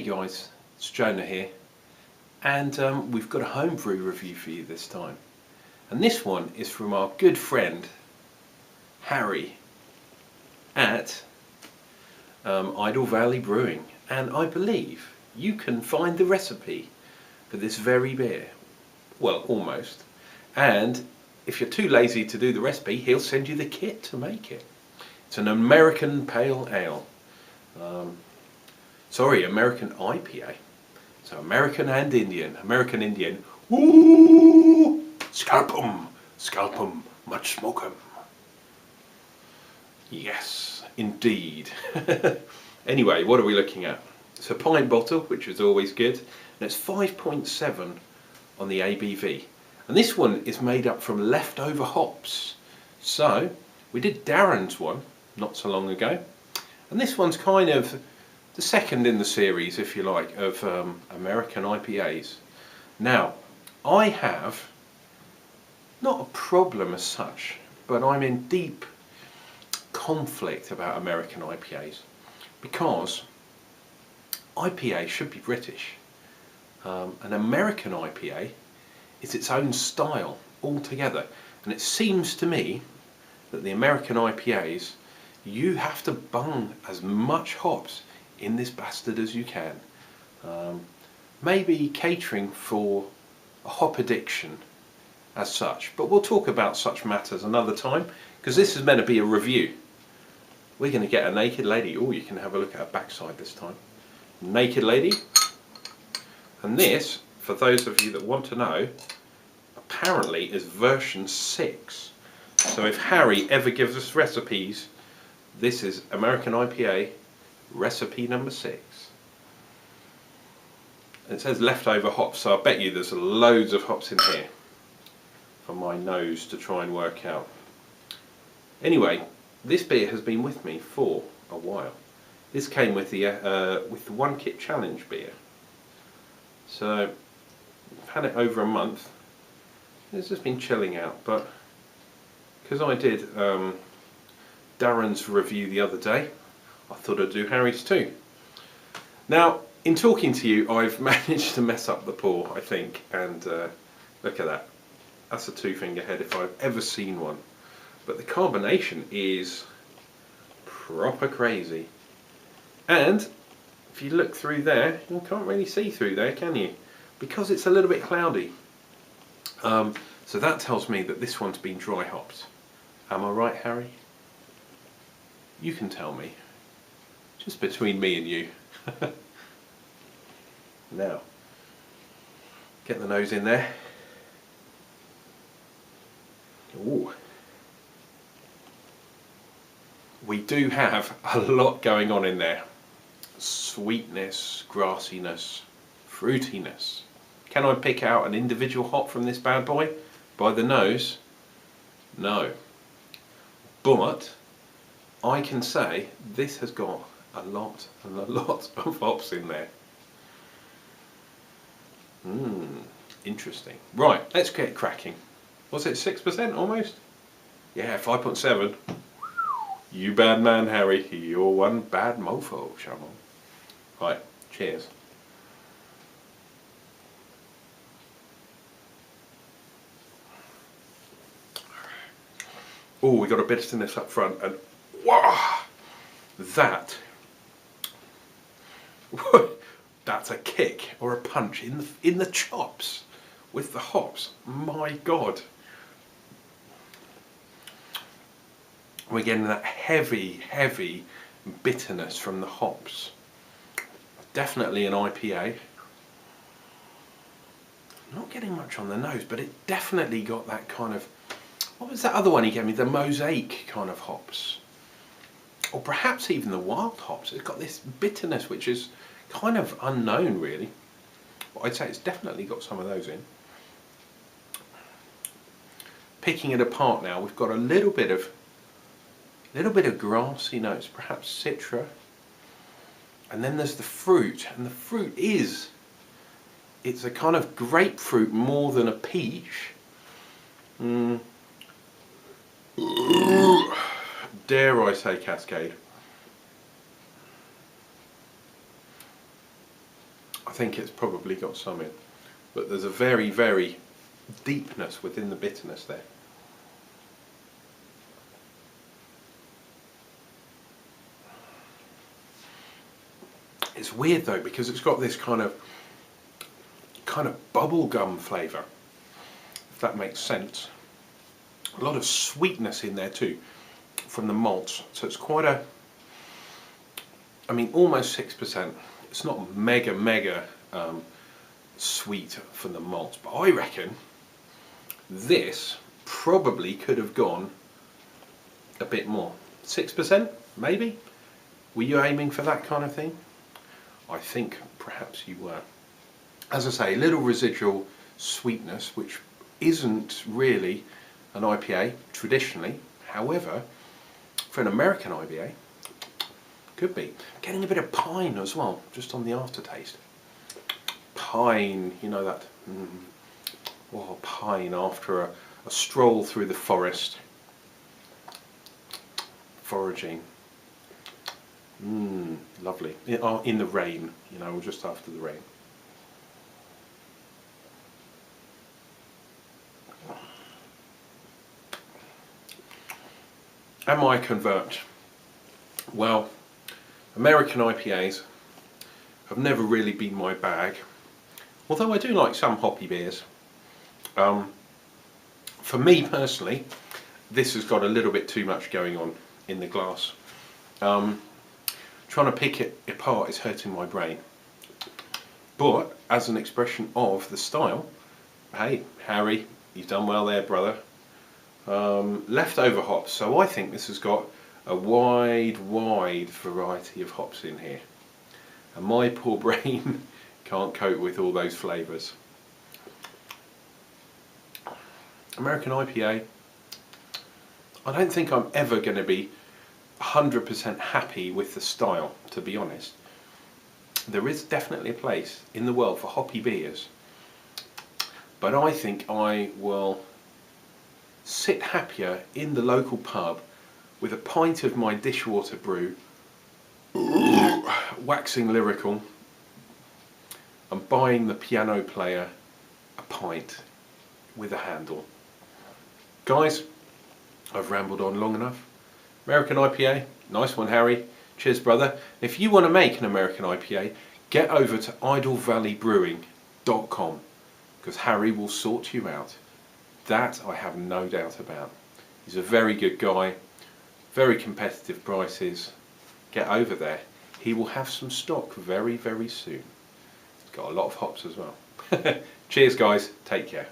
Hey guys, it's Jonah here, and we've got a homebrew review for you this time. And this one is from our good friend Harry at Idle Valley Brewing, and I believe you can find the recipe for this very beer. Well, almost. And if you're too lazy to do the recipe, he'll send you the kit to make it. It's an American Pale Ale. American IPA. So American and Indian. American Indian. Woo! Scalp 'em, much smoke 'em. Yes, indeed. Anyway, what are we looking at? It's a pint bottle, which is always good, and it's 5.7 on the ABV. And this one is made up from leftover hops. So we did Darren's one not so long ago, and this one's kind of the second in the series, if you like, of American IPAs. Now, I have not a problem as such, but I'm in deep conflict about American IPAs because IPA should be British. An American IPA is its own style altogether, and it seems to me that the American IPAs, you have to bung as much hops in this bastard as you can. Maybe catering for a hop addiction as such, but we'll talk about such matters another time, because this is meant to be a review. We're going to get a naked lady. Oh, you can have a look at her backside this time. Naked lady. And this, for those of you that want to know, apparently is version 6. So if Harry ever gives us recipes, this is American IPA recipe number 6. It says leftover hops, so I bet you there's loads of hops in here for my nose to try and work out. Anyway, this beer has been with me for a while. This came with the One Kit Challenge beer. So I've had it over a month. It's just been chilling out, but because I did Darren's review the other day, I thought I'd do Harry's too. Now, in talking to you, I've managed to mess up the pour, I think, and look at that. That's a 2-finger head if I've ever seen one. But the carbonation is proper crazy. And if you look through there, you can't really see through there, can you? Because it's a little bit cloudy. So that tells me that this one's been dry hopped. Am I right, Harry? You can tell me. Just between me and you. Now, get the nose in there. Ooh. We do have a lot going on in there. Sweetness, grassiness, fruitiness. Can I pick out an individual hop from this bad boy by the nose? No. But I can say this has got a lot and a lot of hops in there. Interesting. Right, let's get cracking. Was it 6% almost? Yeah, 5.7. You bad man, Harry. You're one bad mofo, Shaman. Right, cheers. Oh, we got a bitterness up front, and wow, that's a kick or a punch in the chops with the hops. My God, we're getting that heavy bitterness from the hops. Definitely an IPA. Not getting much on the nose, but it definitely got that kind of, what was that other one he gave me? The mosaic kind of hops. Or perhaps even the wild hops. It's got this bitterness which is kind of unknown really. But I'd say it's definitely got some of those in. Picking it apart now, we've got a little bit of grassy notes, perhaps citra. And then there's the fruit, and the fruit it's a kind of grapefruit more than a peach. Dare I say cascade. I think it's probably got some in, but there's a very, very deepness within the bitterness there. It's weird though, because it's got this kind of bubblegum flavour, if that makes sense. A lot of sweetness in there too from the malts, so it's quite a, I mean, almost 6%. It's not mega sweet from the malts, but I reckon this probably could have gone a bit more. 6% maybe? Were you aiming for that kind of thing? I think perhaps you were. As I say, a little residual sweetness, which isn't really an IPA traditionally. However, for an American IPA, could be. Getting a bit of pine as well, just on the aftertaste. Pine, you know that, oh, pine after a stroll through the forest, foraging. Lovely. In the rain, you know, just after the rain. Am I a convert? Well, American IPAs have never really been my bag, although I do like some hoppy beers. For me personally, this has got a little bit too much going on in the glass. Trying to pick it apart is hurting my brain. But as an expression of the style, hey, Harry, you've done well there, brother. Leftover hops, so I think this has got a wide variety of hops in here. And my poor brain can't cope with all those flavours. American IPA, I don't think I'm ever going to be 100% happy with the style, to be honest. There is definitely a place in the world for hoppy beers, but I think I will sit happier in the local pub with a pint of my dishwater brew, waxing lyrical, and buying the piano player a pint with a handle. Guys, I've rambled on long enough. American IPA, nice one, Harry. Cheers, brother. If you want to make an American IPA, get over to idleValleyBrewing.com, because Harry will sort you out. That I have no doubt about. He's a very good guy, very competitive prices. Get over there. He will have some stock very, very soon. He's got a lot of hops as well. Cheers, guys. Take care.